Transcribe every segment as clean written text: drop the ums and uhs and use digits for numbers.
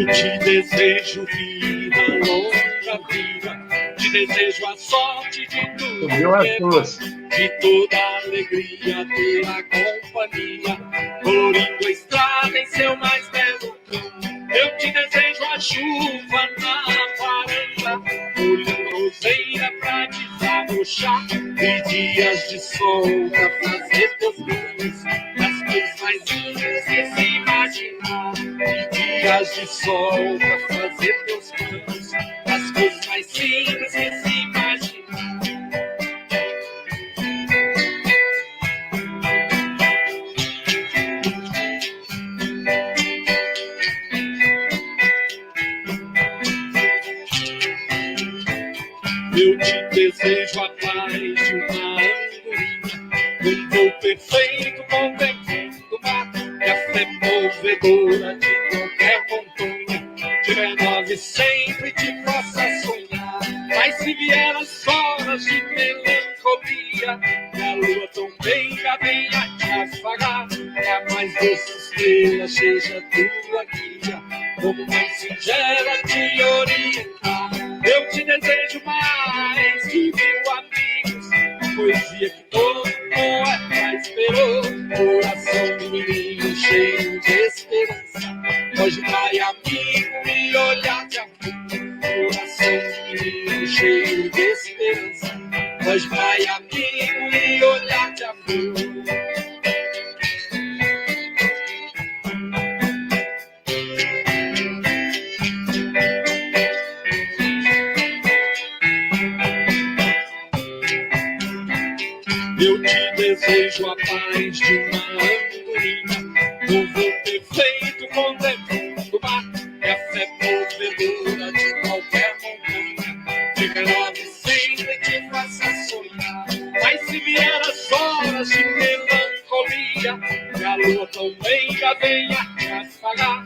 Eu te desejo vida, longa vida. Te desejo a sorte de tudo que é bom, de toda alegria ter a companhia, colorindo a estrada em seu mais belo tom. Eu te desejo a chuva na varanda, olhando a roseira pra desabrochar, e dias de sol pra fazer teus planos, das coisas mais lindas que se imaginar. E dias de sol pra fazer teus planos, das coisas mais simples que se imaginar. Eu te desejo a paz de uma andorinha, um voo perfeito contemplando o mar, e a fé movedora de qualquer montanha te renove sempre, te faça sonhar. Mas se vier as horas de melancolia, e a lua também já venha te afagar, e a mais doce estrela seja tua guia, como mais singela te orientar. Eu te desejo mais que 1000 amigos, poesia que todo poeta esperou, coração de menino cheio de esperança, hoje pai amigo e olhar de amor. Coração de menino cheio de esperança, hoje pai amigo e olhar de amor. Eu te desejo a paz de uma andorinha, um voo perfeito contemplando o mar, e a fé movedora de qualquer montanha te renove sempre, te faça sonhar. Mas se vier as horas de melancolia, e a lua também já venha te afagar,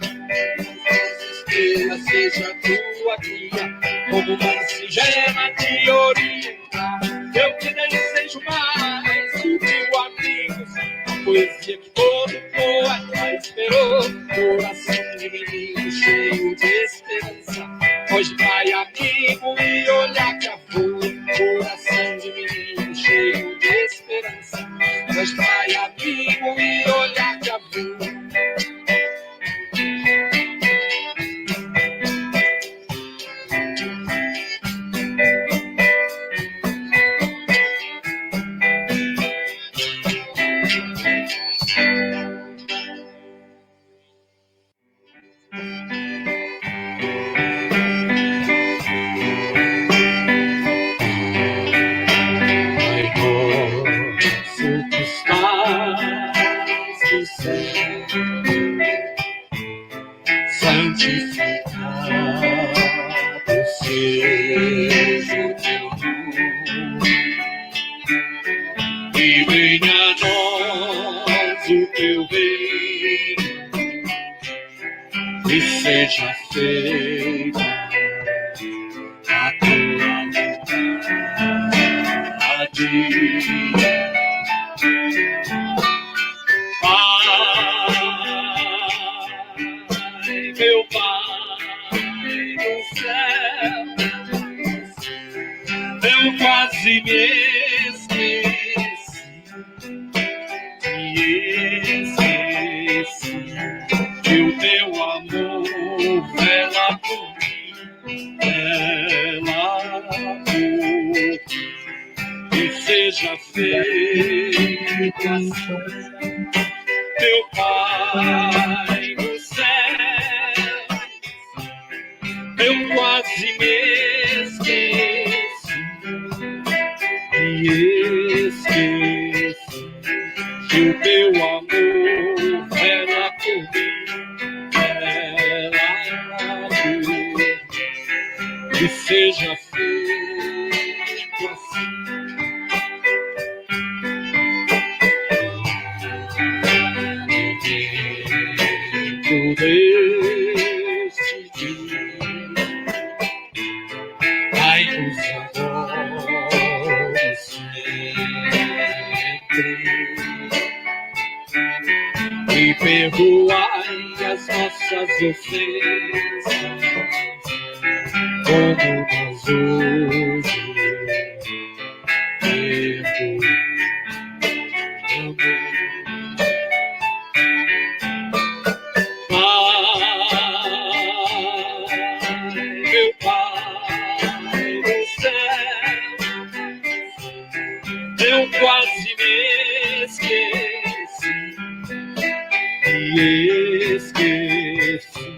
as estrelas seja tua guia, como uma singela te orientar. Eu te desejo mais que 1000 amigos, a poesia que todo poeta esperou, coração de menino cheio de esperança, hoje pai amigo e olhar de amor. Coração de menino cheio de esperança, hoje pai amigo e olhar de amor. Seja feita a tua vontade, Pai, meu Pai do céu, eu quase me esqueci, que o teu amor vela por mim, vela por mim, e seja feita assim, teu Pai do céu, eu quase me esqueci, que o teu amor vela por mim, que seja feito assim. Dentro deste dia, dai-nos agora sempre, e perdoai as nossas ofensas, como nós hoje meu Pai do céu, eu quase me esqueci e esqueci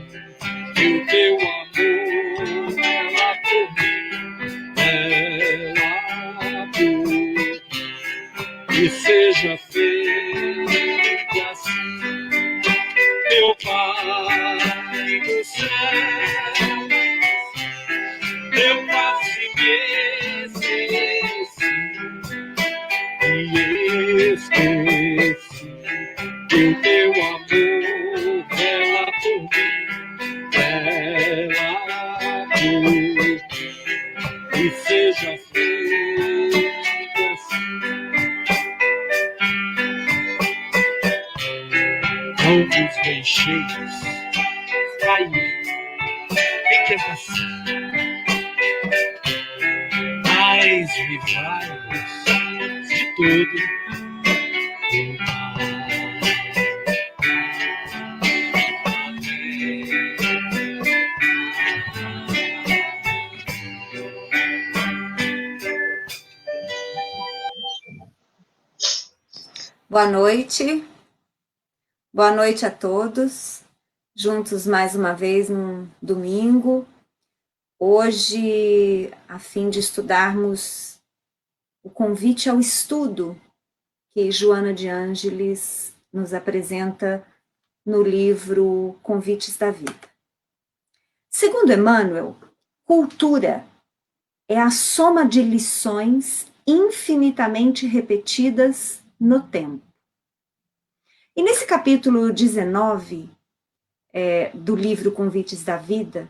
que o teu amor ela por mim, ela por mim, e seja feito assim, meu Pai do céu, eu quase me esqueci e esqueci que o teu amor vela por mim, vela por mim, e seja feito assim. Não vos deixeis cair em tentação, mas livrai-vos de todo o mal. Boa noite. Boa noite a todos. Juntos mais uma vez num domingo. Hoje, a fim de estudarmos o convite ao estudo que Joana de Ângeles nos apresenta no livro Convites da Vida. Segundo Emmanuel, cultura é a soma de lições infinitamente repetidas no tempo. E nesse capítulo 19 do livro Convites da Vida,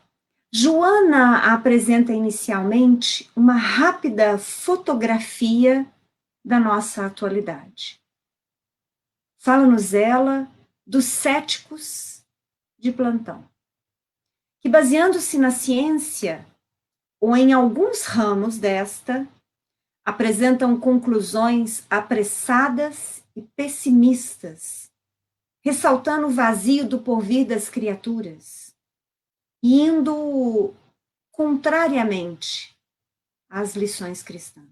Joana apresenta inicialmente uma rápida fotografia da nossa atualidade. Fala-nos ela dos céticos de plantão, que baseando-se na ciência ou em alguns ramos desta, apresentam conclusões apressadas e pessimistas, ressaltando o vazio do porvir das criaturas, e indo contrariamente às lições cristãs.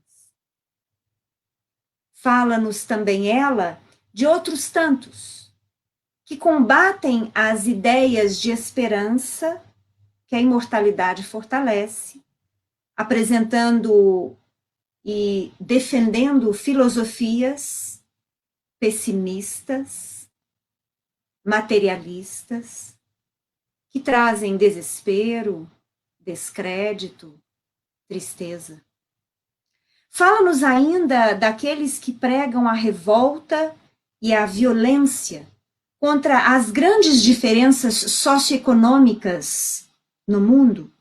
Fala-nos também ela de outros tantos, que combatem as ideias de esperança que a imortalidade fortalece, apresentando e defendendo filosofias pessimistas, materialistas, que trazem desespero, descrédito, tristeza. Fala-nos ainda daqueles que pregam a revolta e a violência contra as grandes diferenças socioeconômicas no mundo,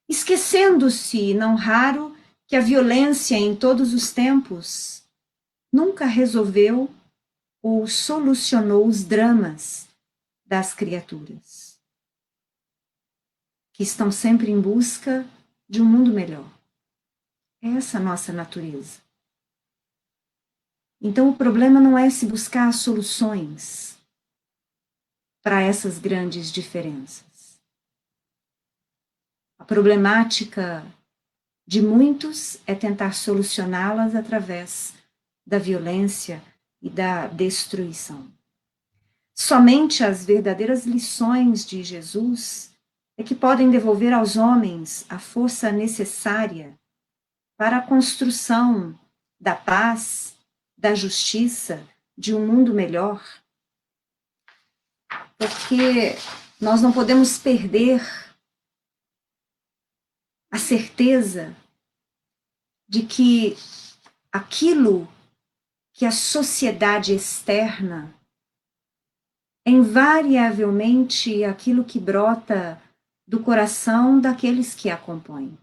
esquecendo-se, não raro, que a violência em todos os tempos nunca resolveu ou solucionou os dramas das criaturas, que estão sempre em busca de um mundo melhor. É essa a nossa natureza. Então o problema não é se buscar soluções para essas grandes diferenças. A problemática de muitos é tentar solucioná-las através da violência e da destruição. Somente as verdadeiras lições de Jesus é que podem devolver aos homens a força necessária para a construção da paz, da justiça, de um mundo melhor. Porque nós não podemos perder a certeza de que aquilo que a sociedade externa é invariavelmente aquilo que brota do coração daqueles que a compõem.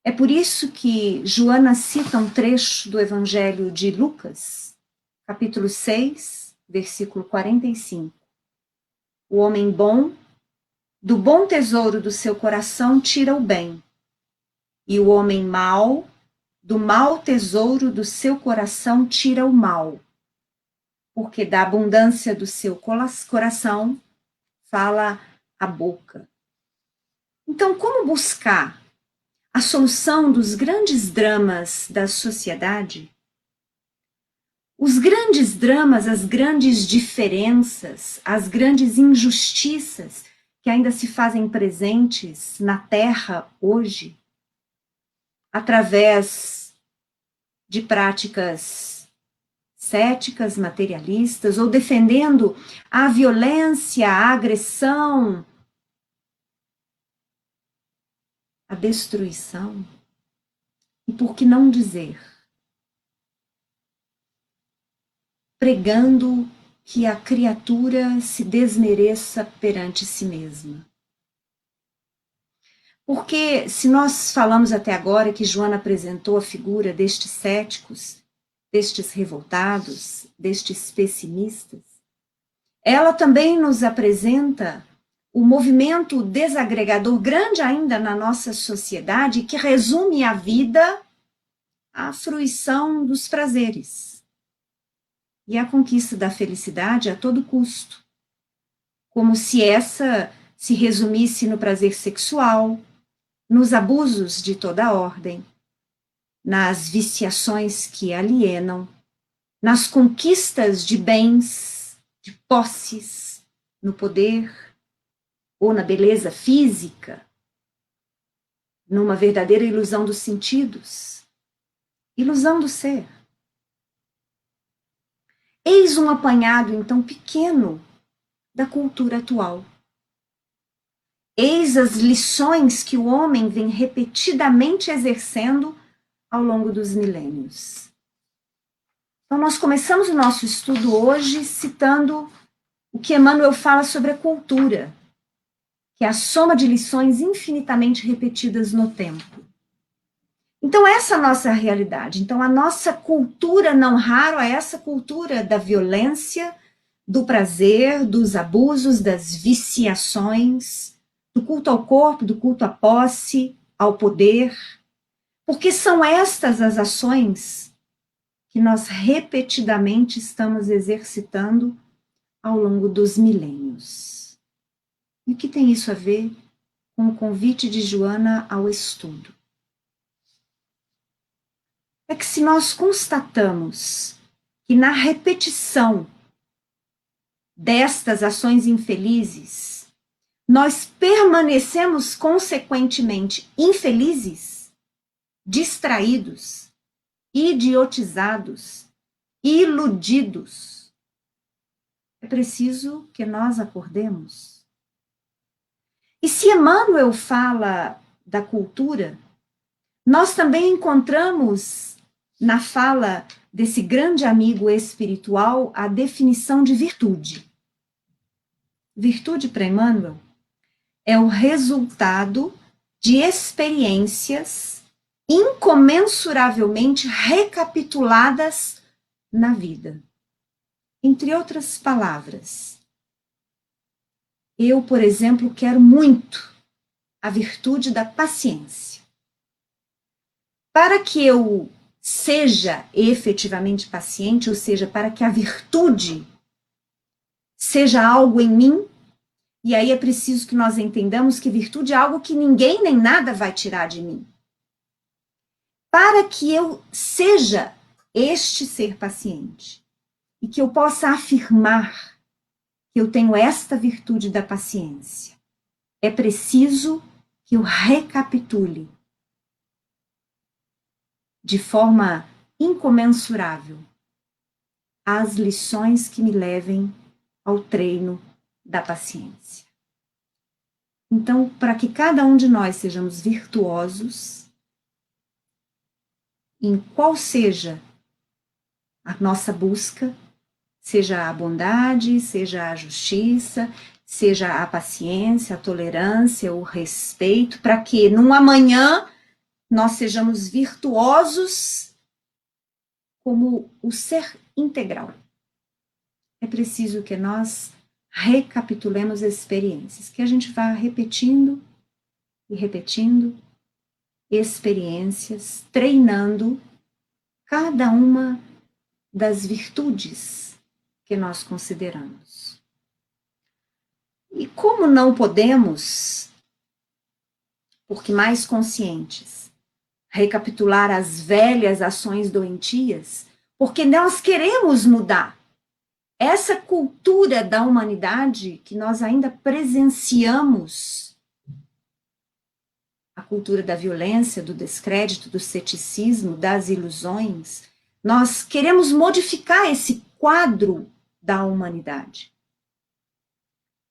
É por isso que Joana cita um trecho do Evangelho de Lucas, capítulo 6, versículo 45. O homem bom, do bom tesouro do seu coração, tira o bem. E o homem mau, do mau tesouro do seu coração, tira o mal. Porque da abundância do seu coração fala a boca. Então, como buscar a solução dos grandes dramas da sociedade? Os grandes dramas, as grandes diferenças, as grandes injustiças que ainda se fazem presentes na Terra hoje, através de práticas céticas, materialistas, ou defendendo a violência, a agressão, a destruição. E por que não dizer? Pregando que a criatura se desmereça perante si mesma. Porque se nós falamos até agora que Joana apresentou a figura destes céticos, destes revoltados, destes pessimistas, ela também nos apresenta o movimento desagregador grande ainda na nossa sociedade que resume a vida à fruição dos prazeres e à conquista da felicidade a todo custo, como se essa se resumisse no prazer sexual, nos abusos de toda ordem, nas viciações que alienam, nas conquistas de bens, de posses, no poder ou na beleza física, numa verdadeira ilusão dos sentidos, ilusão do ser. Eis um apanhado, então, pequeno da cultura atual. Eis as lições que o homem vem repetidamente exercendo ao longo dos milênios. Então, nós começamos o nosso estudo hoje citando o que Emmanuel fala sobre a cultura, que é a soma de lições infinitamente repetidas no tempo. Então, essa é a nossa realidade. Então, a nossa cultura, não raro, é essa cultura da violência, do prazer, dos abusos, das viciações, do culto ao corpo, do culto à posse, ao poder, porque são estas as ações que nós repetidamente estamos exercitando ao longo dos milênios. E o que tem isso a ver com o convite de Joana ao estudo? É que se nós constatamos que na repetição destas ações infelizes, nós permanecemos consequentemente infelizes, distraídos, idiotizados, iludidos. É preciso que nós acordemos. E se Emmanuel fala da cultura, nós também encontramos na fala desse grande amigo espiritual a definição de virtude. Virtude para Emmanuel é o resultado de experiências incomensuravelmente recapituladas na vida. Entre outras palavras, eu, por exemplo, quero muito a virtude da paciência. Para que eu seja efetivamente paciente, ou seja, para que a virtude seja algo em mim, e aí é preciso que nós entendamos que virtude é algo que ninguém nem nada vai tirar de mim. Para que eu seja este ser paciente e que eu possa afirmar que eu tenho esta virtude da paciência, é preciso que eu recapitule de forma incomensurável as lições que me levem ao treino da paciência. Então, para que cada um de nós sejamos virtuosos, em qual seja a nossa busca, seja a bondade, seja a justiça, seja a paciência, a tolerância, o respeito, para que num amanhã nós sejamos virtuosos como o ser integral. É preciso que nós recapitulemos experiências, que a gente vá repetindo e repetindo experiências, treinando cada uma das virtudes que nós consideramos. E como não podemos, porque mais conscientes, recapitular as velhas ações doentias, porque nós queremos mudar essa cultura da humanidade que nós ainda presenciamos, a cultura da violência, do descrédito, do ceticismo, das ilusões. Nós queremos modificar esse quadro da humanidade.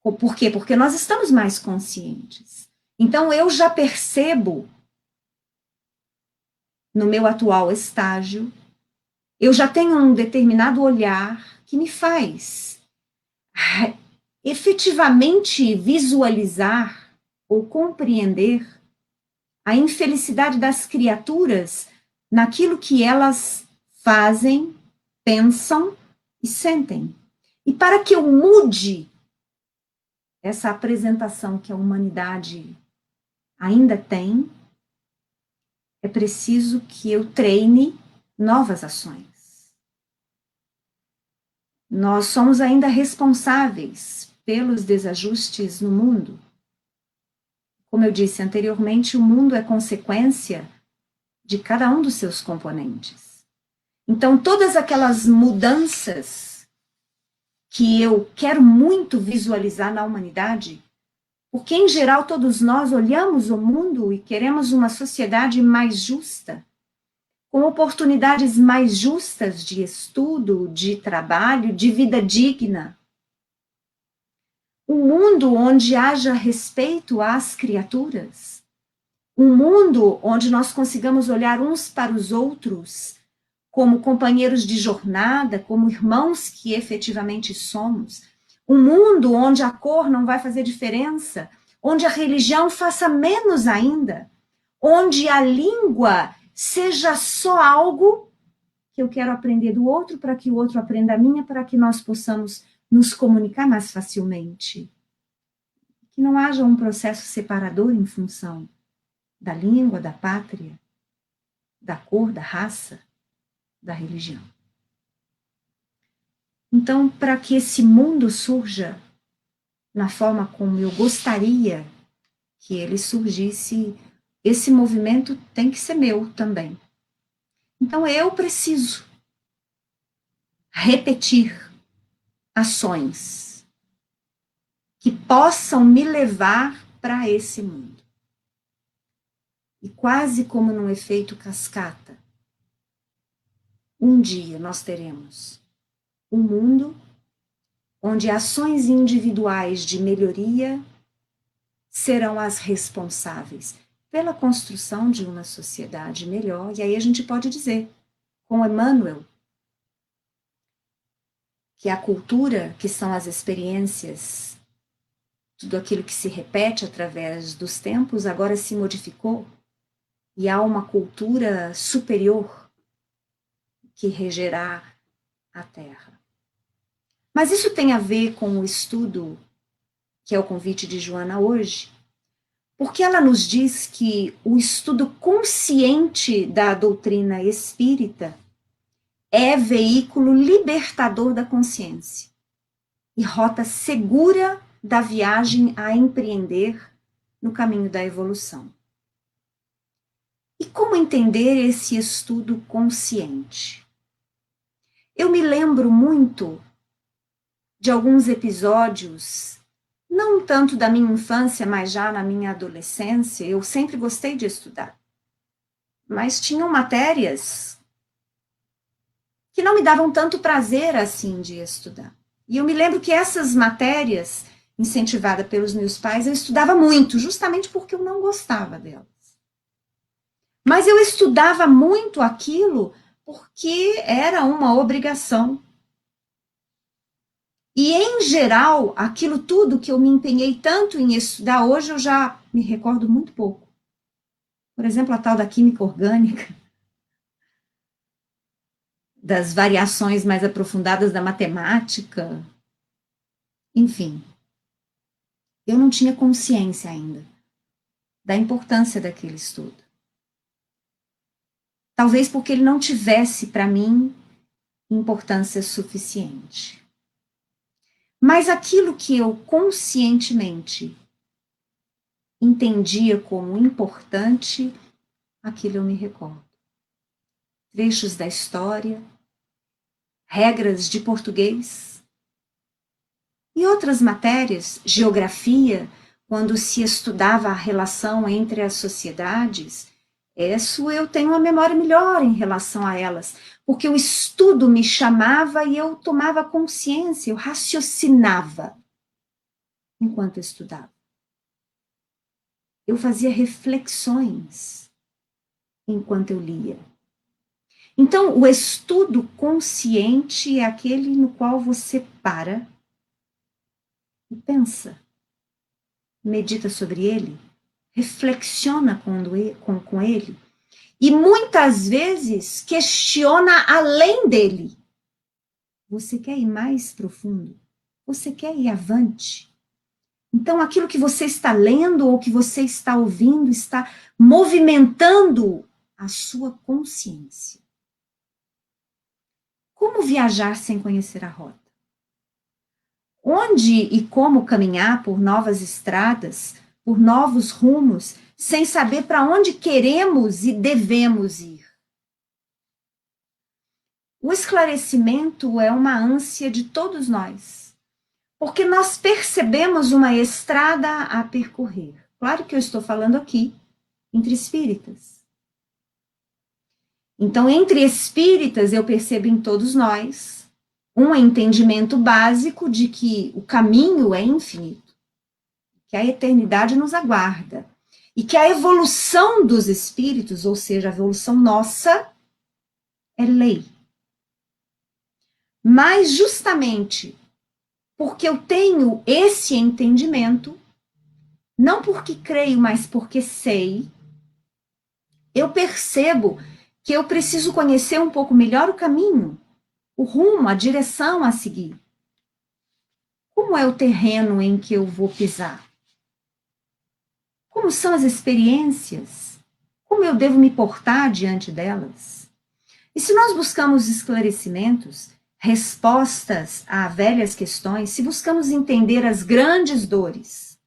Por quê? Porque nós estamos mais conscientes. Então, eu já percebo, no meu atual estágio, eu já tenho um determinado olhar que me faz efetivamente visualizar ou compreender a infelicidade das criaturas naquilo que elas fazem, pensam e sentem. E para que eu mude essa apresentação que a humanidade ainda tem, é preciso que eu treine novas ações. Nós somos ainda responsáveis pelos desajustes no mundo. Como eu disse anteriormente, o mundo é consequência de cada um dos seus componentes. Então, todas aquelas mudanças que eu quero muito visualizar na humanidade, porque, em geral, todos nós olhamos o mundo e queremos uma sociedade mais justa, com oportunidades mais justas de estudo, de trabalho, de vida digna. Um mundo onde haja respeito às criaturas. Um mundo onde nós consigamos olhar uns para os outros como companheiros de jornada, como irmãos que efetivamente somos. Um mundo onde a cor não vai fazer diferença, onde a religião faça menos ainda, onde a língua seja só algo que eu quero aprender do outro, para que o outro aprenda a minha, para que nós possamos nos comunicar mais facilmente. Que não haja um processo separador em função da língua, da pátria, da cor, da raça, da religião. Então, para que esse mundo surja na forma como eu gostaria que ele surgisse, esse movimento tem que ser meu também. Então, eu preciso repetir ações que possam me levar para esse mundo. E quase como num efeito cascata, um dia nós teremos um mundo onde ações individuais de melhoria serão as responsáveis pela construção de uma sociedade melhor. E aí a gente pode dizer, com Emmanuel, que a cultura, que são as experiências, tudo aquilo que se repete através dos tempos, agora se modificou e há uma cultura superior que regerá a Terra. Mas isso tem a ver com o estudo, que é o convite de Joana hoje, porque ela nos diz que o estudo consciente da doutrina espírita é veículo libertador da consciência e rota segura da viagem a empreender no caminho da evolução. E como entender esse estudo consciente? Eu me lembro muito de alguns episódios, não tanto da minha infância, mas já na minha adolescência. Eu sempre gostei de estudar, mas tinham matérias que não me davam tanto prazer assim de estudar. E eu me lembro que essas matérias, incentivada pelos meus pais, eu estudava muito, justamente porque eu não gostava delas. Mas eu estudava muito aquilo porque era uma obrigação. E, em geral, aquilo tudo que eu me empenhei tanto em estudar, hoje eu já me recordo muito pouco. Por exemplo, a tal da química orgânica, das variações mais aprofundadas da matemática, Enfim, eu não tinha consciência ainda da importância daquele estudo. Talvez porque ele não tivesse, para mim, importância suficiente. Mas aquilo que eu conscientemente entendia como importante, aquilo eu me recordo. Trechos da história, regras de português e outras matérias, geografia, quando se estudava a relação entre as sociedades, isso eu tenho uma memória melhor em relação a elas, porque o estudo me chamava e eu tomava consciência, eu raciocinava enquanto eu estudava. Eu fazia reflexões enquanto eu lia. Então, o estudo consciente é aquele no qual você para e pensa, medita sobre ele, reflexiona com ele e muitas vezes questiona além dele. Você quer ir mais profundo? Você quer ir avante? Então, aquilo que você está lendo ou que você está ouvindo está movimentando a sua consciência. Como viajar sem conhecer a rota? Onde e como caminhar por novas estradas, por novos rumos, sem saber para onde queremos e devemos ir? O esclarecimento é uma ânsia de todos nós, porque nós percebemos uma estrada a percorrer. Claro que eu estou falando aqui entre espíritas. Então, entre espíritas, eu percebo em todos nós um entendimento básico de que o caminho é infinito, que a eternidade nos aguarda, e que a evolução dos espíritos, ou seja, a evolução nossa, é lei. Mas justamente porque eu tenho esse entendimento, não porque creio, mas porque sei, eu percebo que eu preciso conhecer um pouco melhor o caminho, o rumo, a direção a seguir. Como é o terreno em que eu vou pisar? Como são as experiências? Como eu devo me portar diante delas? E se nós buscamos esclarecimentos, respostas a velhas questões, se buscamos entender as grandes dores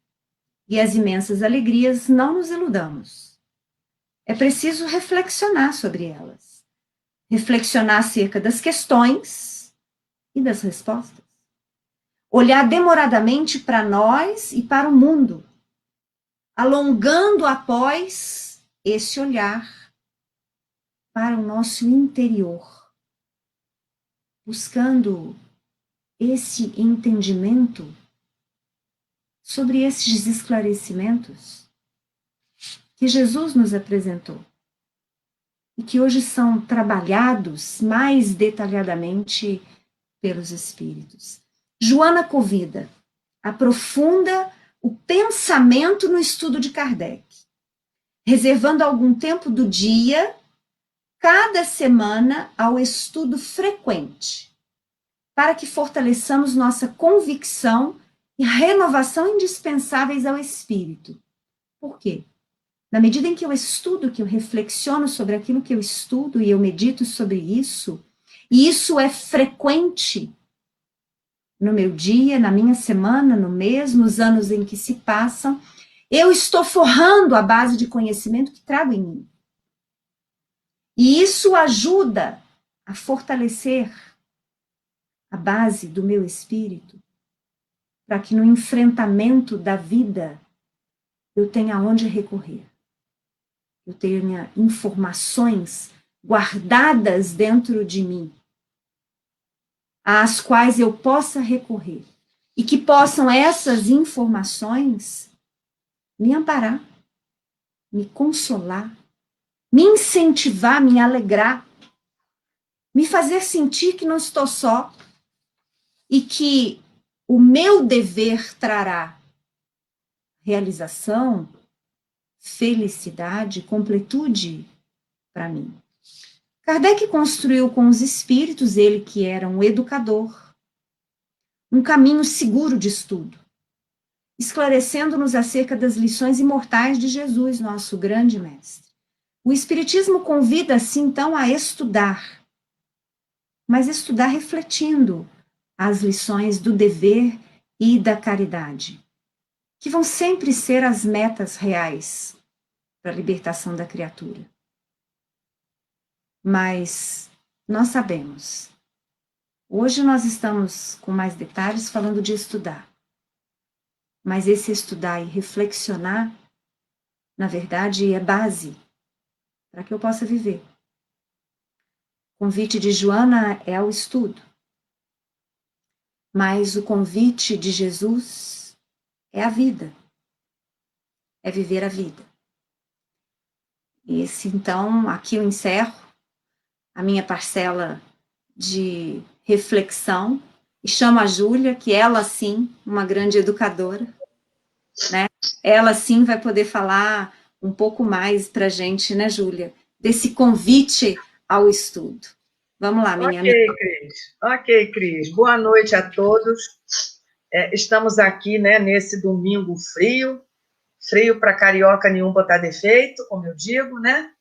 e as imensas alegrias, não nos iludamos. É preciso reflexionar sobre elas. Reflexionar acerca das questões e das respostas. Olhar demoradamente para nós e para o mundo, alongando após esse olhar para o nosso interior, buscando esse entendimento sobre esses esclarecimentos que Jesus nos apresentou e que hoje são trabalhados mais detalhadamente pelos espíritos. Joana convida, aprofunda o pensamento no estudo de Kardec, reservando algum tempo do dia, cada semana, ao estudo frequente, para que fortaleçamos nossa convicção e renovação indispensáveis ao espírito. Por quê? Na medida em que eu estudo, que eu reflexiono sobre aquilo que eu estudo e eu medito sobre isso, e isso é frequente no meu dia, na minha semana, no mês, nos anos em que se passam, eu estou forrando a base de conhecimento que trago em mim. E isso ajuda a fortalecer a base do meu espírito, para que no enfrentamento da vida eu tenha aonde recorrer. Eu tenha informações guardadas dentro de mim, às quais eu possa recorrer, e que possam essas informações me amparar, me consolar, me incentivar, me alegrar, me fazer sentir que não estou só e que o meu dever trará realização, felicidade, completude para mim. Kardec construiu com os espíritos, ele que era um educador, um caminho seguro de estudo, esclarecendo-nos acerca das lições imortais de Jesus, nosso grande mestre. O Espiritismo convida, assim, então, a estudar, mas estudar refletindo as lições do dever e da caridade, que vão sempre ser as metas reais para a libertação da criatura. Mas nós sabemos, hoje nós estamos com mais detalhes falando de estudar, mas esse estudar e reflexionar, na verdade, é base para que eu possa viver. O convite de Joana é ao estudo, mas o convite de Jesus é a vida, é viver a vida. Então, aqui eu encerro a minha parcela de reflexão e chamo a Júlia, que ela sim, uma grande educadora, né? Ela sim vai poder falar um pouco mais para a gente, né, Júlia, desse convite ao estudo. Vamos lá, minha amiga. Ok, Cris. Boa noite a todos. Estamos aqui, né, nesse domingo frio para carioca nenhum botar defeito, como eu digo, né?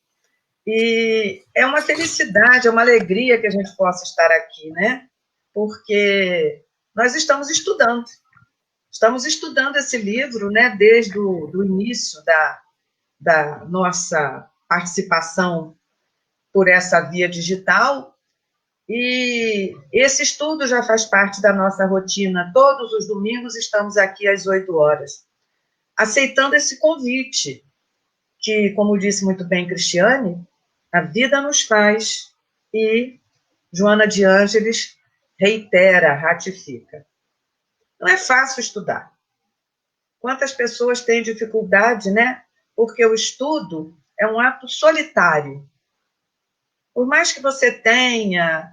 E é uma felicidade, é uma alegria que a gente possa estar aqui, né? Porque nós estamos estudando esse livro, né, desde o início da nossa participação por essa via digital, e esse estudo já faz parte da nossa rotina. Todos os domingos estamos aqui às 8 horas, aceitando esse convite, que, como disse muito bem Cristiane, a vida nos faz, e Joana de Ângeles reitera, ratifica. Não é fácil estudar. Quantas pessoas têm dificuldade, né? Porque o estudo é um ato solitário. Por mais que você tenha,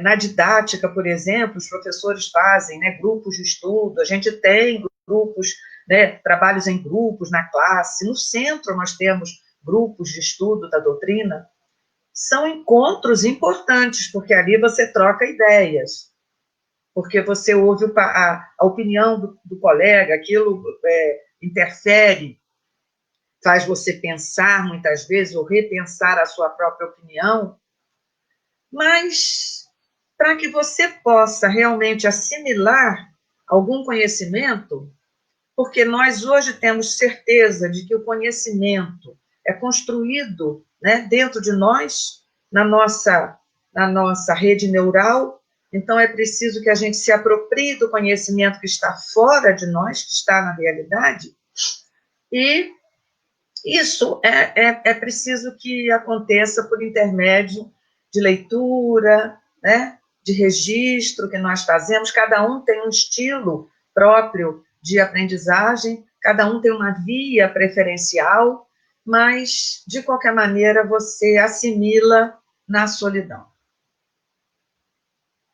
na didática, por exemplo, os professores fazem, né, grupos de estudo, a gente tem grupos, né, trabalhos em grupos na classe, no centro nós temos grupos de estudo da doutrina. São encontros importantes, porque ali você troca ideias, porque você ouve a opinião do colega, aquilo interfere, faz você pensar muitas vezes, ou repensar a sua própria opinião, mas para que você possa realmente assimilar algum conhecimento, porque nós hoje temos certeza de que o conhecimento é construído, né, dentro de nós, na nossa rede neural. Então, é preciso que a gente se aproprie do conhecimento que está fora de nós, que está na realidade, e isso é preciso que aconteça por intermédio de leitura, né, de registro que nós fazemos. Cada um tem um estilo próprio de aprendizagem, cada um tem uma via preferencial, mas, de qualquer maneira, você assimila na solidão.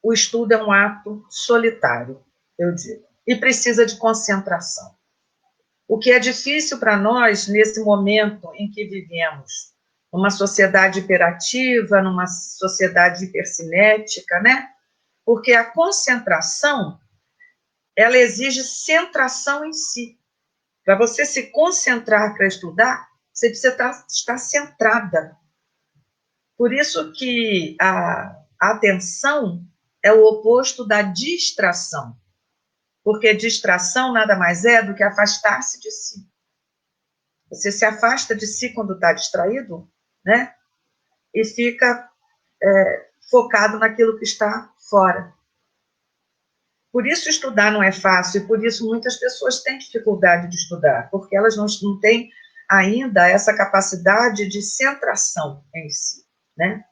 O estudo é um ato solitário, eu digo, e precisa de concentração. O que é difícil para nós, nesse momento em que vivemos, numa sociedade hiperativa, numa sociedade hipercinética, né? Porque a concentração, ela exige centração em si. Para você se concentrar para estudar, você precisa estar centrada. Por isso que a atenção é o oposto da distração, porque distração nada mais é do que afastar-se de si. Você se afasta de si quando está distraído, né? E fica focado naquilo que está fora. Por isso estudar não é fácil, e por isso muitas pessoas têm dificuldade de estudar, porque elas não têm ainda essa capacidade de centração em si, né?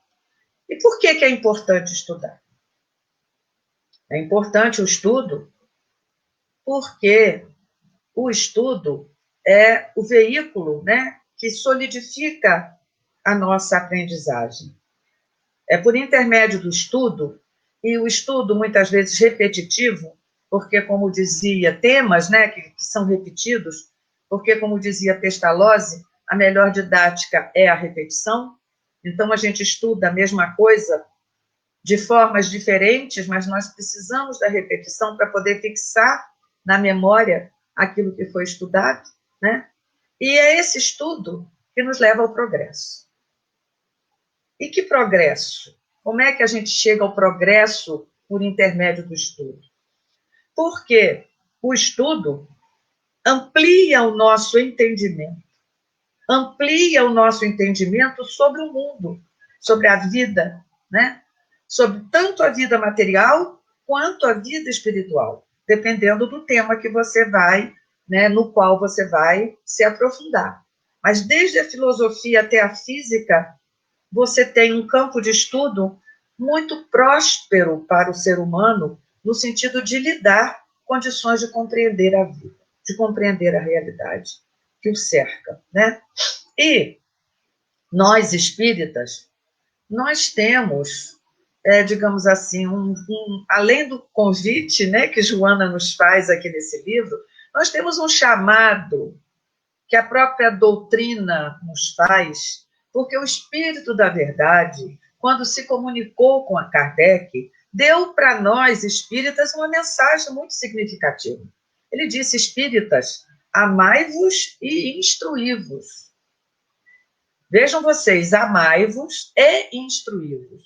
E por que é importante estudar? É importante o estudo porque o estudo é o veículo, né, que solidifica a nossa aprendizagem. É por intermédio do estudo, e o estudo muitas vezes repetitivo, porque, como dizia, temas, né, que são repetidos, porque, como dizia Pestalozzi, a melhor didática é a repetição. Então, a gente estuda a mesma coisa de formas diferentes, mas nós precisamos da repetição para poder fixar na memória aquilo que foi estudado, né? E é esse estudo que nos leva ao progresso. E que progresso? Como é que a gente chega ao progresso por intermédio do estudo? Porque o estudo amplia o nosso entendimento. Amplia o nosso entendimento sobre o mundo, sobre a vida, né? Sobre tanto a vida material quanto a vida espiritual, dependendo do tema que você vai, né, no qual você vai se aprofundar. Mas desde a filosofia até a física, você tem um campo de estudo muito próspero para o ser humano, no sentido de lhe dar condições de compreender a vida, de compreender a realidade que o cerca, né? E nós, espíritas, nós temos, digamos assim, além do convite, né, que Joana nos faz aqui nesse livro, nós temos um chamado que a própria doutrina nos faz, porque o Espírito da Verdade, quando se comunicou com a Kardec, deu para nós, espíritas, uma mensagem muito significativa. Ele disse: espíritas, amai-vos e instruí-vos. Vejam vocês, amai-vos e instruí-vos.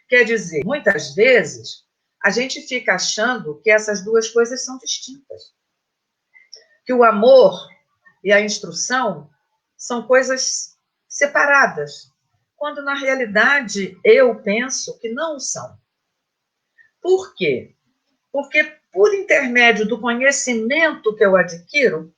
Quer dizer, muitas vezes, a gente fica achando que essas duas coisas são distintas. Que o amor e a instrução são coisas separadas, quando, na realidade, eu penso que não são. Por quê? Porque, por intermédio do conhecimento que eu adquiro,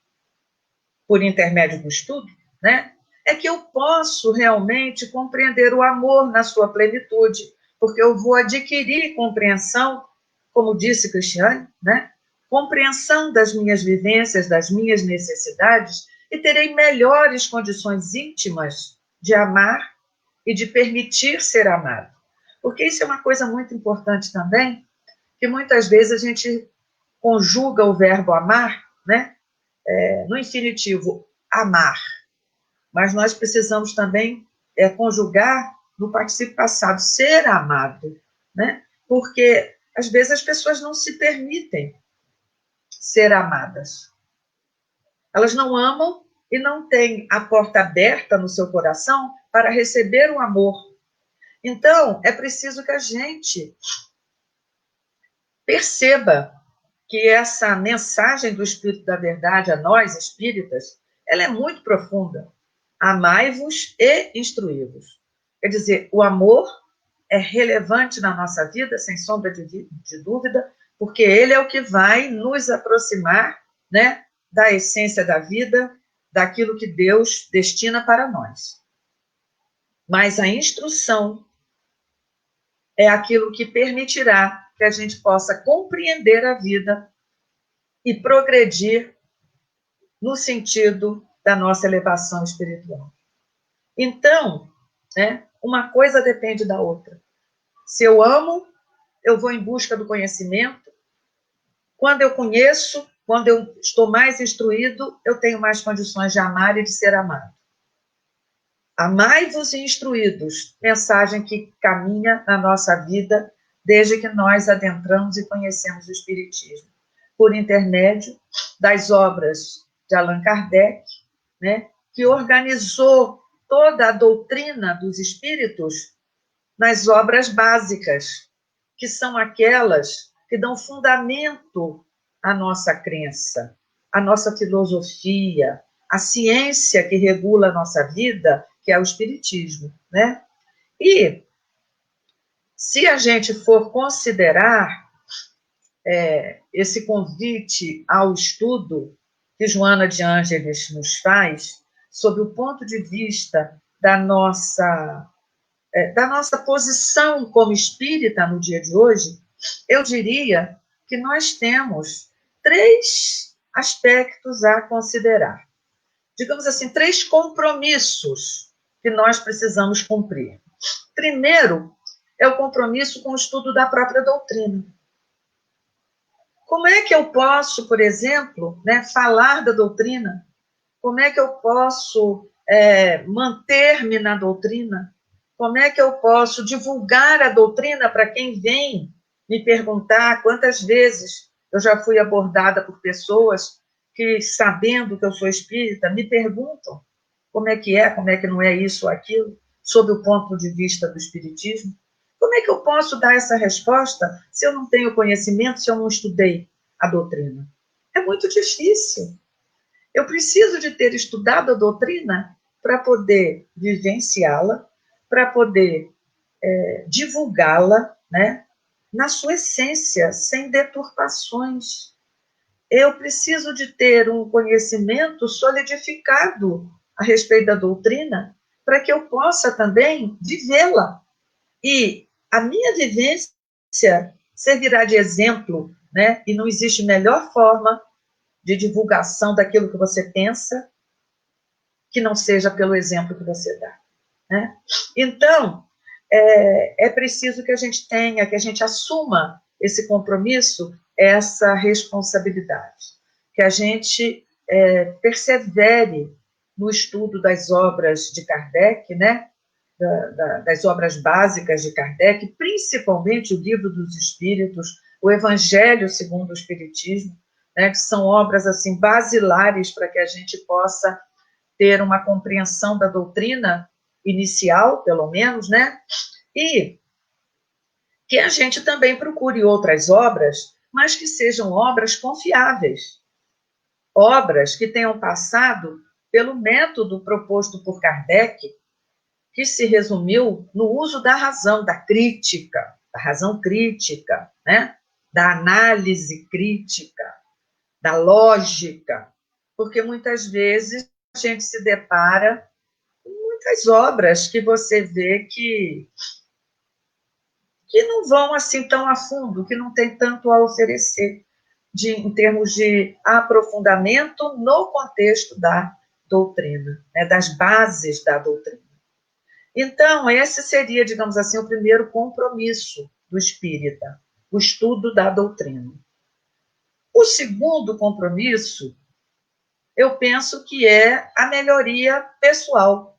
por intermédio do estudo, né, é que eu posso realmente compreender o amor na sua plenitude, porque eu vou adquirir compreensão, como disse Cristiane, né, compreensão das minhas vivências, das minhas necessidades, e terei melhores condições íntimas de amar e de permitir ser amado. Porque isso é uma coisa muito importante também, que muitas vezes a gente conjuga o verbo amar, né, no infinitivo, amar. Mas nós precisamos também conjugar no particípio passado, ser amado, né? Porque, às vezes, as pessoas não se permitem ser amadas. Elas não amam e não têm a porta aberta no seu coração para receber o amor. Então, é preciso que a gente perceba que essa mensagem do Espírito da Verdade a nós, espíritas, ela é muito profunda. Amai-vos e instruí-vos. Quer dizer, o amor é relevante na nossa vida, sem sombra de dúvida, porque ele é o que vai nos aproximar, né, da essência da vida, daquilo que Deus destina para nós. Mas a instrução é aquilo que permitirá que a gente possa compreender a vida e progredir no sentido da nossa elevação espiritual. Então, né, uma coisa depende da outra. Se eu amo, eu vou em busca do conhecimento. Quando eu conheço, quando eu estou mais instruído, eu tenho mais condições de amar e de ser amado. Amai-vos e instruídos, mensagem que caminha na nossa vida desde que nós adentramos e conhecemos o Espiritismo, por intermédio das obras de Allan Kardec, né, que organizou toda a doutrina dos espíritos nas obras básicas, que são aquelas que dão fundamento à nossa crença, à nossa filosofia, à ciência que regula a nossa vida, que é o Espiritismo, né? E se a gente for considerar esse convite ao estudo que Joana de Ângeles nos faz, sob o ponto de vista da nossa posição como espírita no dia de hoje, eu diria que nós temos 3 aspectos a considerar. Digamos assim, 3 compromissos que nós precisamos cumprir. Primeiro, é o compromisso com o estudo da própria doutrina. Como é que eu posso, por exemplo, né, falar da doutrina? Como é que eu posso manter-me na doutrina? Como é que eu posso divulgar a doutrina para quem vem me perguntar? Quantas vezes eu já fui abordada por pessoas que, sabendo que eu sou espírita, me perguntam como é que não é isso ou aquilo, sob o ponto de vista do espiritismo. Como é que eu posso dar essa resposta se eu não tenho conhecimento, se eu não estudei a doutrina? É muito difícil. Eu preciso de ter estudado a doutrina para poder vivenciá-la, para poder divulgá-la, né, na sua essência, sem deturpações. Eu preciso de ter um conhecimento solidificado a respeito da doutrina para que eu possa também vivê-la. E a minha vivência servirá de exemplo, né? E não existe melhor forma de divulgação daquilo que você pensa que não seja pelo exemplo que você dá, né? Então, é preciso que a gente tenha, que a gente assuma esse compromisso, essa responsabilidade, que a gente persevere no estudo das obras de Kardec, né? Das obras básicas de Kardec, principalmente o Livro dos Espíritos, o Evangelho segundo o Espiritismo, né? Que são obras assim basilares para que a gente possa ter uma compreensão da doutrina inicial, pelo menos, né? E que a gente também procure outras obras, mas que sejam obras confiáveis, obras que tenham passado pelo método proposto por Kardec, que se resumiu no uso da razão, da razão crítica, né? Da análise crítica, da lógica, porque muitas vezes a gente se depara com muitas obras que você vê que não vão assim tão a fundo, que não tem tanto a oferecer em termos de aprofundamento no contexto da doutrina, né, das bases da doutrina. Então, esse seria, digamos assim, o primeiro compromisso do espírita, o estudo da doutrina. O segundo compromisso, eu penso que é a melhoria pessoal,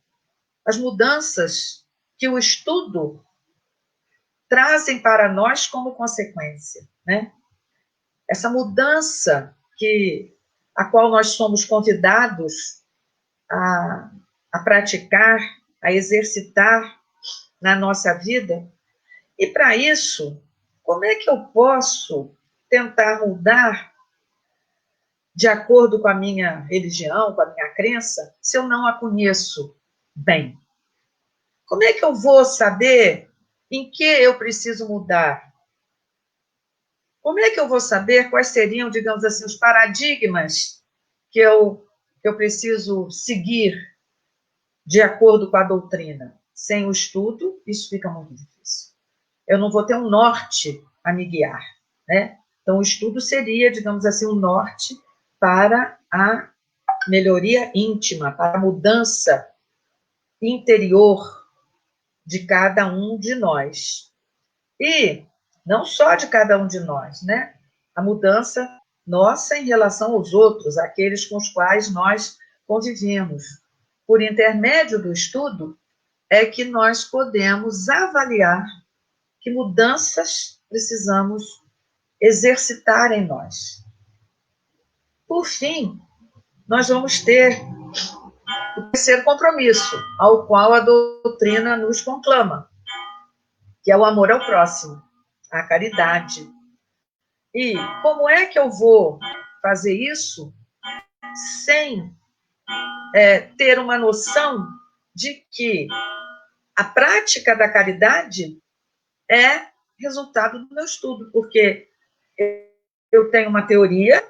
as mudanças que o estudo trazem para nós como consequência, né? Essa mudança a qual nós somos convidados a praticar, a exercitar na nossa vida. E para isso, como é que eu posso tentar mudar de acordo com a minha religião, com a minha crença, se eu não a conheço bem? Como é que eu vou saber em que eu preciso mudar? Como é que eu vou saber quais seriam, digamos assim, os paradigmas que eu preciso seguir de acordo com a doutrina? Sem o estudo, isso fica muito difícil. Eu não vou ter um norte a me guiar, né? Então, o estudo seria, digamos assim, um norte para a melhoria íntima, para a mudança interior de cada um de nós. E não só de cada um de nós, né? A mudança nossa em relação aos outros, aqueles com os quais nós convivemos. Por intermédio do estudo, é que nós podemos avaliar que mudanças precisamos exercitar em nós. Por fim, nós vamos ter o terceiro compromisso, ao qual a doutrina nos conclama, que é o amor ao próximo, a caridade. E como é que eu vou fazer isso sem ter uma noção de que a prática da caridade é resultado do meu estudo, porque eu tenho uma teoria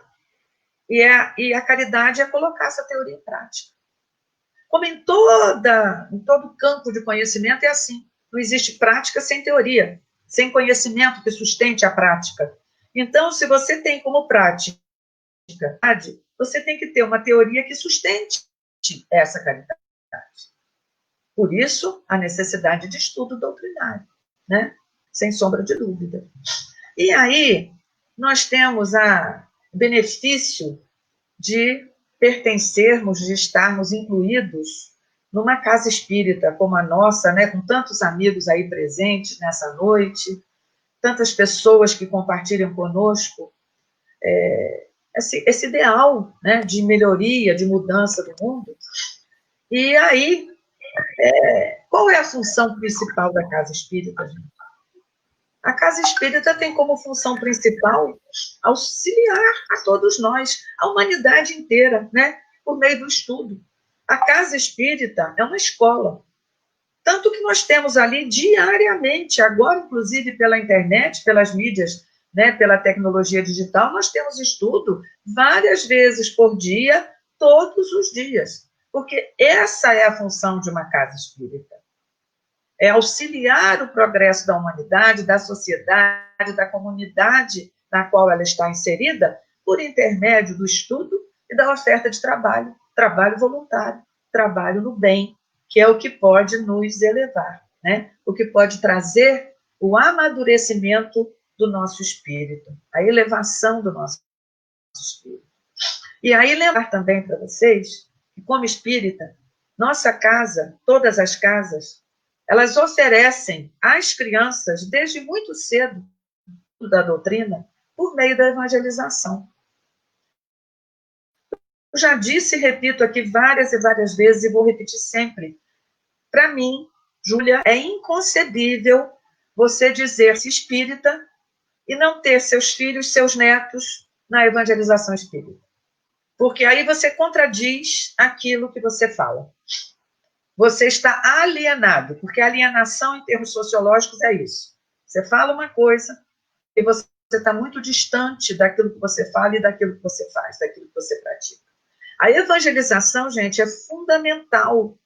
e a caridade é colocar essa teoria em prática. Como em todo campo de conhecimento é assim, não existe prática sem teoria, sem conhecimento que sustente a prática. Então, se você tem como prática, você tem que ter uma teoria que sustente essa caridade. Por isso, a necessidade de estudo doutrinário, né? Sem sombra de dúvida. E aí, nós temos o benefício de pertencermos, de estarmos incluídos numa casa espírita como a nossa, né, com tantos amigos aí presentes nessa noite, tantas pessoas que compartilham conosco esse ideal, né, de melhoria, de mudança do mundo. E aí, qual é a função principal da casa espírita, gente? A casa espírita tem como função principal auxiliar a todos nós, a humanidade inteira, né, por meio do estudo. A casa espírita é uma escola. Tanto que nós temos ali diariamente, agora inclusive pela internet, pelas mídias, né, pela tecnologia digital, nós temos estudo várias vezes por dia, todos os dias. Porque essa é a função de uma casa espírita. É auxiliar o progresso da humanidade, da sociedade, da comunidade na qual ela está inserida, por intermédio do estudo e da oferta de trabalho, trabalho voluntário, trabalho no bem, que é o que pode nos elevar, né? O que pode trazer o amadurecimento do nosso espírito, a elevação do nosso espírito. E aí lembrar também para vocês que, como espírita, nossa casa, todas as casas, elas oferecem às crianças, desde muito cedo, da doutrina, por meio da evangelização. Eu já disse e repito aqui várias e várias vezes, e vou repetir sempre. Para mim, Júlia, é inconcebível você dizer-se espírita e não ter seus filhos, seus netos na evangelização espírita. Porque aí você contradiz aquilo que você fala. Você está alienado, porque alienação, em termos sociológicos, é isso. Você fala uma coisa e você está muito distante daquilo que você fala e daquilo que você faz, daquilo que você pratica. A evangelização, gente, é fundamental.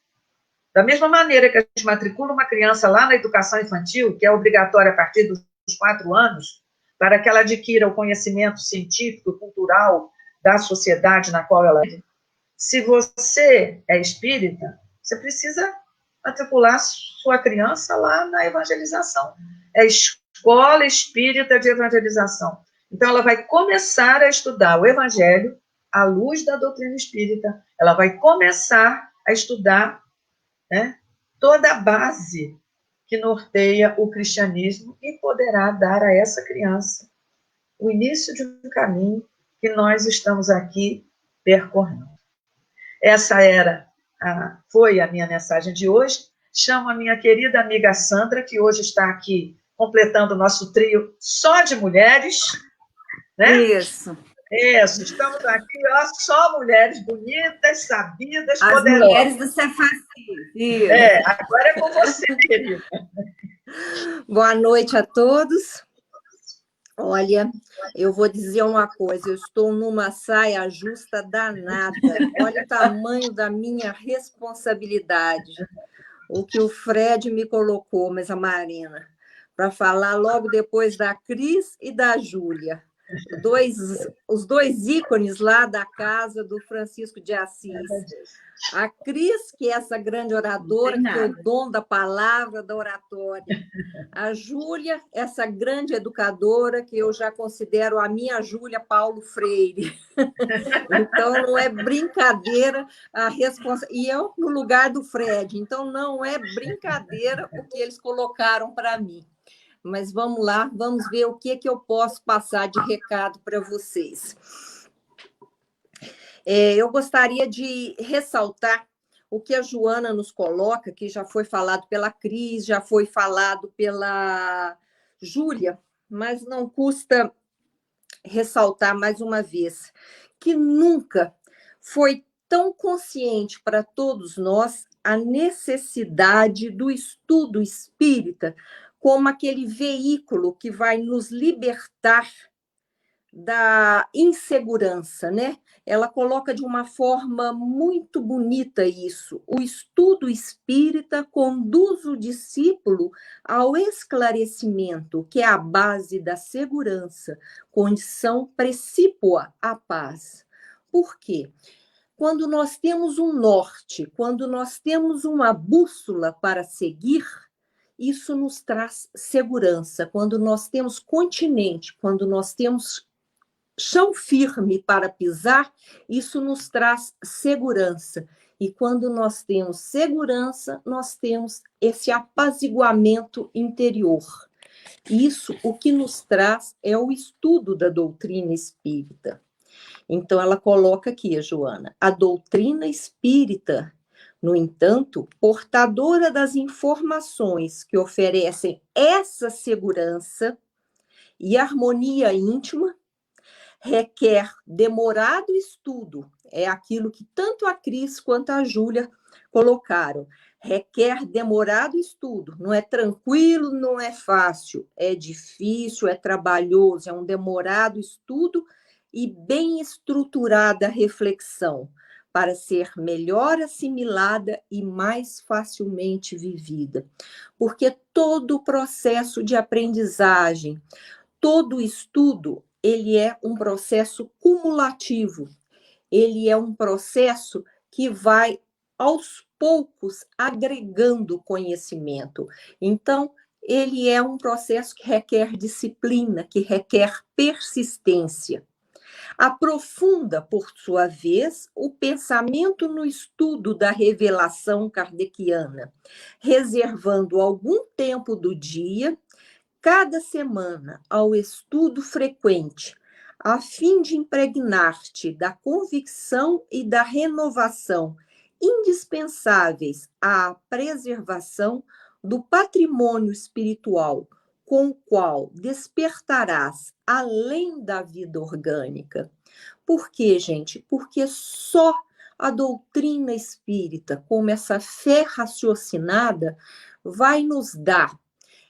Da mesma maneira que a gente matricula uma criança lá na educação infantil, que é obrigatória a partir dos 4 anos, para que ela adquira o conhecimento científico e cultural da sociedade na qual ela vive. Se você é espírita, você precisa matricular sua criança lá na evangelização. É escola espírita de evangelização. Então, ela vai começar a estudar o evangelho à luz da doutrina espírita. Ela vai começar a estudar, né, toda a base que norteia o cristianismo e poderá dar a essa criança o início de um caminho que nós estamos aqui percorrendo. Essa foi a minha mensagem de hoje. Chamo a minha querida amiga Sandra, que hoje está aqui completando o nosso trio só de mulheres, né? Isso. Isso, estamos aqui, ó, só mulheres bonitas, sabidas, As poderosas. mulheres do Cefaci. Agora é com você, querida. Boa noite a todos. Olha, eu vou dizer uma coisa, eu estou numa saia justa danada. Olha o tamanho da minha responsabilidade. O que o Fred me colocou, mas a Marina, para falar logo depois da Cris e da Júlia. Os dois ícones lá da casa do Francisco de Assis. A Cris, que é essa grande oradora, que é o dom da palavra, da oratória. A Júlia, essa grande educadora, que eu já considero a minha Júlia Paulo Freire. Então, não é brincadeira a responsabilidade. E eu no lugar do Fred. Então, não é brincadeira o que eles colocaram para mim. Mas vamos lá, vamos ver o que eu posso passar de recado para vocês. Eu gostaria de ressaltar o que a Joana nos coloca, que já foi falado pela Cris, já foi falado pela Júlia, mas não custa ressaltar mais uma vez, que nunca foi tão consciente para todos nós a necessidade do estudo espírita como aquele veículo que vai nos libertar da insegurança, né? Ela coloca de uma forma muito bonita isso. O estudo espírita conduz o discípulo ao esclarecimento, que é a base da segurança, condição precípua à paz. Por quê? Quando nós temos um norte, quando nós temos uma bússola para seguir, isso nos traz segurança. Quando nós temos continente, quando nós temos chão firme para pisar, isso nos traz segurança. E quando nós temos segurança, nós temos esse apaziguamento interior. Isso, o que nos traz é o estudo da doutrina espírita. Então, ela coloca aqui, a Joana, a doutrina espírita, no entanto, portadora das informações que oferecem essa segurança e harmonia íntima, requer demorado estudo. É aquilo que tanto a Cris quanto a Júlia colocaram. Requer demorado estudo. Não é tranquilo, não é fácil. É difícil, é trabalhoso, é um demorado estudo e bem estruturada a reflexão para ser melhor assimilada e mais facilmente vivida. Porque todo o processo de aprendizagem, todo estudo, ele é um processo cumulativo. Ele é um processo que vai, aos poucos, agregando conhecimento. Então, ele é um processo que requer disciplina, que requer persistência. Aprofunda, por sua vez, o pensamento no estudo da revelação kardeciana, reservando algum tempo do dia, cada semana, ao estudo frequente, a fim de impregnar-te da convicção e da renovação indispensáveis à preservação do patrimônio espiritual, com o qual despertarás além da vida orgânica. Por quê, gente? Porque só a doutrina espírita, como essa fé raciocinada, vai nos dar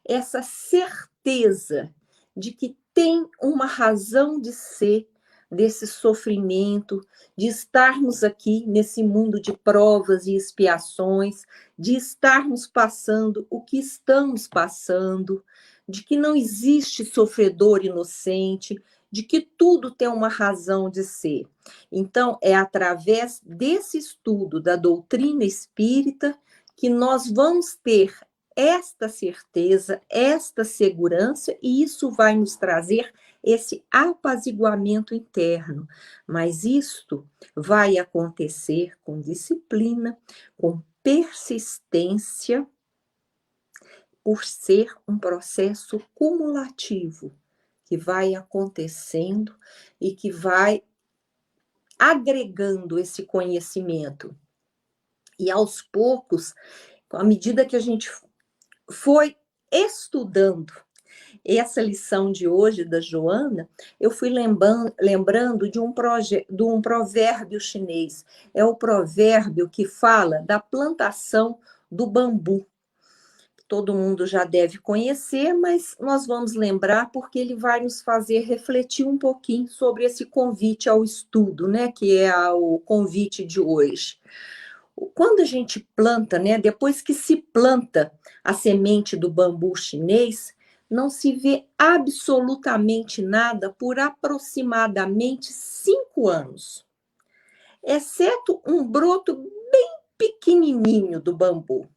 essa certeza de que tem uma razão de ser desse sofrimento, de estarmos aqui nesse mundo de provas e expiações, de estarmos passando o que estamos passando, de que não existe sofredor inocente, de que tudo tem uma razão de ser. Então, é através desse estudo da doutrina espírita que nós vamos ter esta certeza, esta segurança, e isso vai nos trazer esse apaziguamento interno. Mas isto vai acontecer com disciplina, com persistência, por ser um processo cumulativo, que vai acontecendo e que vai agregando esse conhecimento. E aos poucos, à medida que a gente foi estudando essa lição de hoje da Joana, eu fui lembrando de um provérbio chinês. É o provérbio que fala da plantação do bambu. Todo mundo já deve conhecer, mas nós vamos lembrar porque ele vai nos fazer refletir um pouquinho sobre esse convite ao estudo, né, que é o convite de hoje. Quando a gente planta, né, depois que se planta a semente do bambu chinês, não se vê absolutamente nada por aproximadamente 5 anos, exceto um broto bem pequenininho do bambu.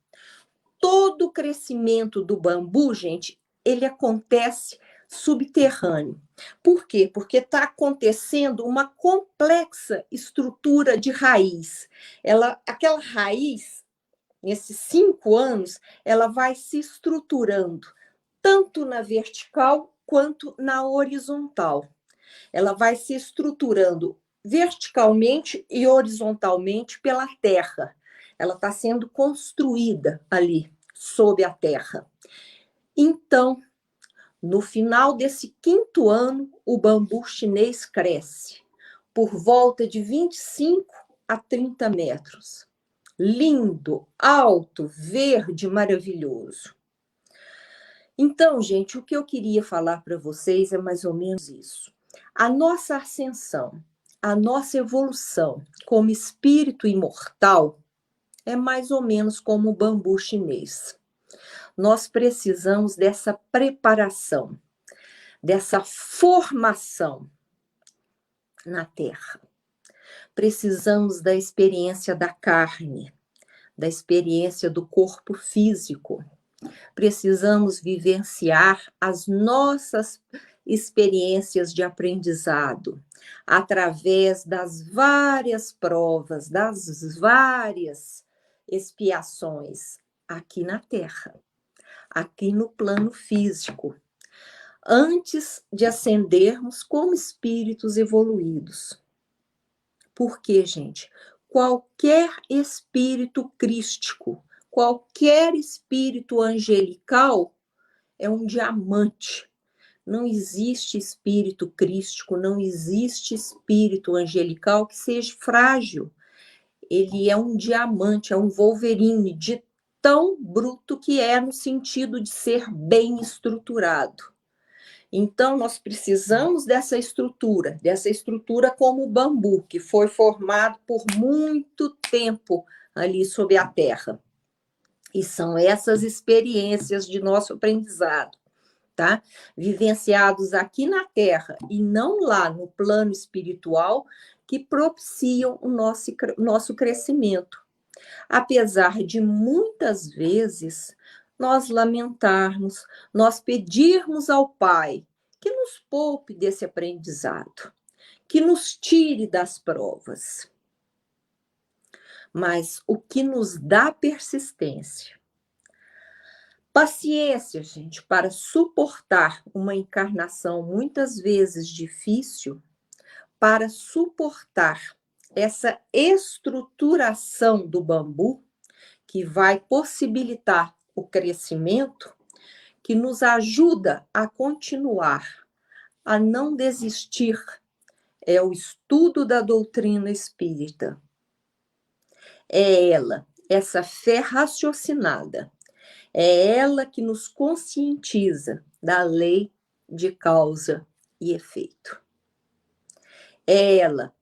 Todo o crescimento do bambu, gente, ele acontece subterrâneo. Por quê? Porque está acontecendo uma complexa estrutura de raiz. Aquela raiz, nesses 5 anos, ela vai se estruturando, tanto na vertical quanto na horizontal. Ela vai se estruturando verticalmente e horizontalmente pela terra. Ela está sendo construída ali, sob a terra. Então, no final desse 5º ano, o bambu chinês cresce por volta de 25 a 30 metros. Lindo, alto, verde, maravilhoso. Então, gente, o que eu queria falar para vocês é mais ou menos isso. A nossa ascensão, a nossa evolução como espírito imortal é mais ou menos como o bambu chinês. Nós precisamos dessa preparação, dessa formação na Terra. Precisamos da experiência da carne, da experiência do corpo físico. Precisamos vivenciar as nossas experiências de aprendizado. através das várias provas, das várias expiações aqui na Terra, aqui no plano físico, antes de ascendermos como espíritos evoluídos. Por quê, gente? Qualquer espírito crístico, qualquer espírito angelical é um diamante. Não existe espírito crístico, não existe espírito angelical que seja frágil. Ele é um diamante, é um Wolverine, de tão bruto que é, no sentido de ser bem estruturado. Então, nós precisamos dessa estrutura como o bambu, que foi formado por muito tempo ali sob a terra. E são essas experiências de nosso aprendizado, tá? Vivenciados aqui na Terra e não lá no plano espiritual, que propiciam o nosso crescimento. Apesar de muitas vezes nós lamentarmos, nós pedirmos ao Pai que nos poupe desse aprendizado, que nos tire das provas. Mas o que nos dá persistência, paciência, gente, para suportar uma encarnação muitas vezes difícil, para suportar essa estruturação do bambu, que vai possibilitar o crescimento, que nos ajuda a continuar, a não desistir, é o estudo da doutrina espírita. É ela, essa fé raciocinada, é ela que nos conscientiza da lei de causa e efeito. É ela,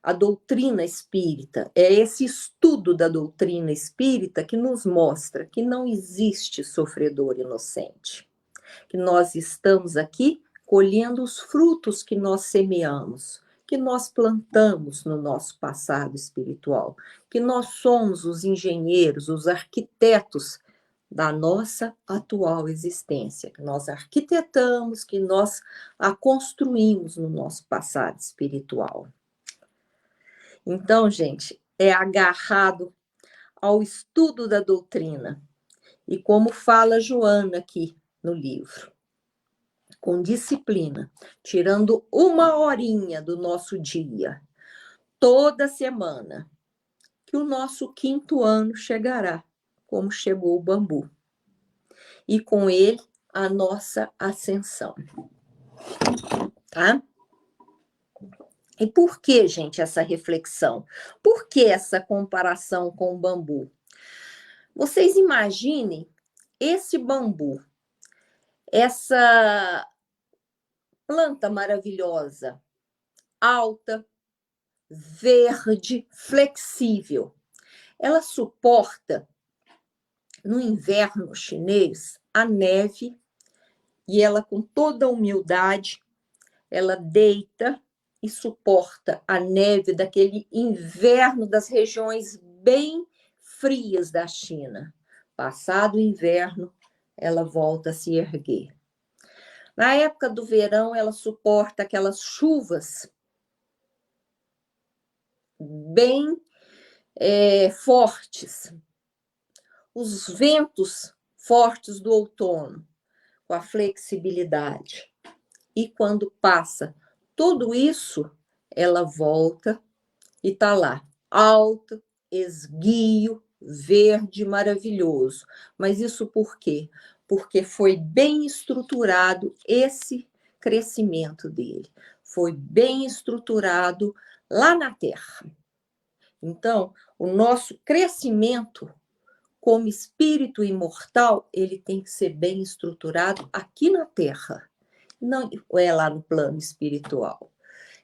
a doutrina espírita, é esse estudo da doutrina espírita que nos mostra que não existe sofredor inocente, que nós estamos aqui colhendo os frutos que nós semeamos, que nós plantamos no nosso passado espiritual, que nós somos os engenheiros, os arquitetos da nossa atual existência, que nós arquitetamos, que nós a construímos no nosso passado espiritual. Então, gente, é agarrado ao estudo da doutrina. E como fala Joana aqui no livro, com disciplina, tirando 1 horinha do nosso dia, toda semana, que o nosso 5º ano chegará, como chegou o bambu. E com ele, a nossa ascensão. Tá? E por que, gente, essa reflexão? Por que essa comparação com o bambu? Vocês imaginem esse bambu, essa planta maravilhosa, alta, verde, flexível. Ela suporta, no inverno chinês, a neve, e ela, com toda a humildade, ela deita e suporta a neve daquele inverno das regiões bem frias da China. Passado o inverno, ela volta a se erguer. Na época do verão, ela suporta aquelas chuvas bem fortes, os ventos fortes do outono, com a flexibilidade. E quando passa tudo isso, ela volta e está lá, alto, esguio, verde, maravilhoso. Mas isso por quê? Porque foi bem estruturado esse crescimento dele. Foi bem estruturado lá na Terra. Então, o nosso crescimento como espírito imortal, ele tem que ser bem estruturado aqui na Terra. Não é lá no plano espiritual.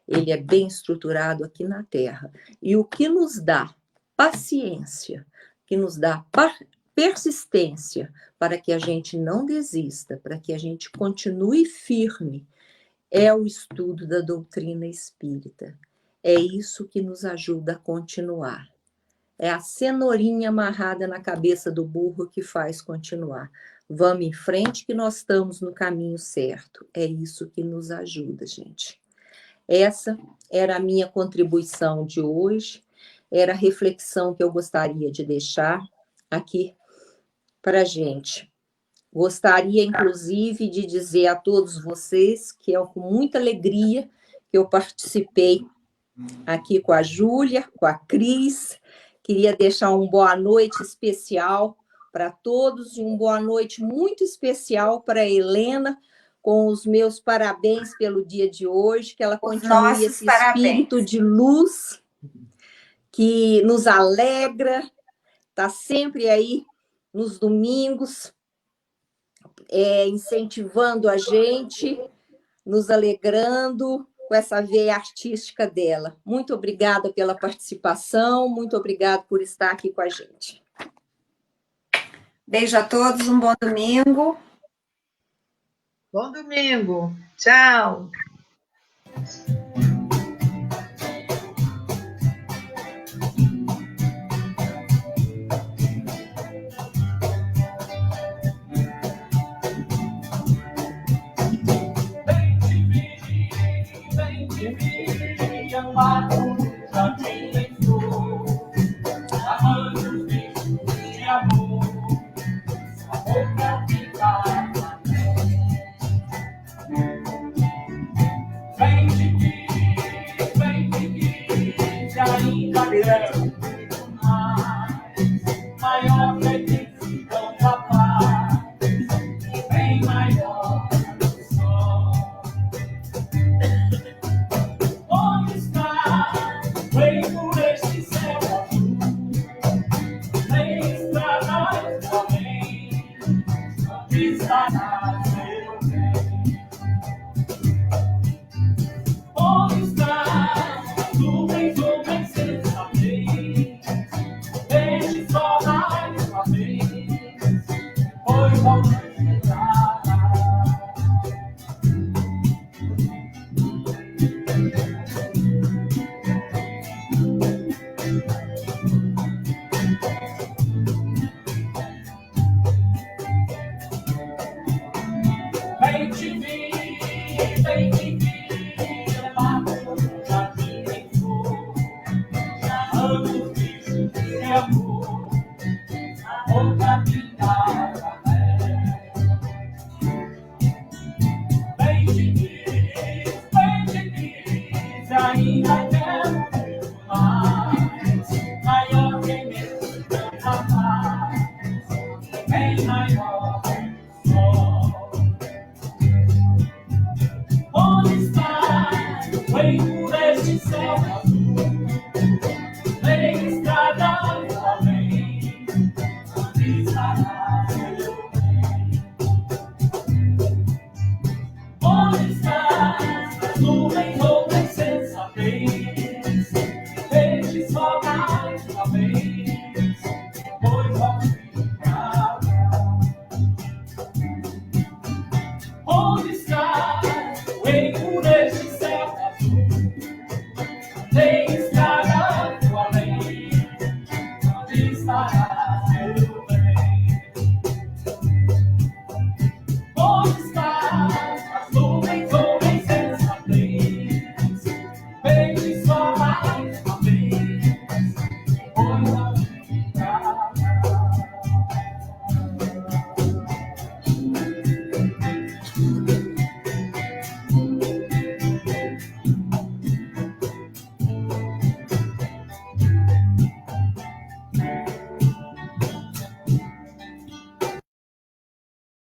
Ele é bem estruturado aqui na Terra. E o que nos dá paciência, que nos dá persistência para que a gente não desista, para que a gente continue firme, é o estudo da doutrina espírita. É isso que nos ajuda a continuar. É a cenourinha amarrada na cabeça do burro que faz continuar. Vamos em frente que nós estamos no caminho certo. É isso que nos ajuda, gente. Essa era a minha contribuição de hoje, era a reflexão que eu gostaria de deixar aqui para a gente. Gostaria, inclusive, de dizer a todos vocês que é com muita alegria que eu participei aqui com a Júlia, com a Cris. Queria deixar uma boa noite especial para todos e uma boa noite muito especial para a Helena, com os meus parabéns pelo dia de hoje, que ela continue esse espírito de luz que nos alegra, está sempre aí nos domingos, incentivando a gente, nos alegrando com essa veia artística dela. Muito obrigada pela participação, muito obrigada por estar aqui com a gente. Beijo a todos, um bom domingo. Bom domingo. Tchau. Tem estrada além, onde estará seu bem?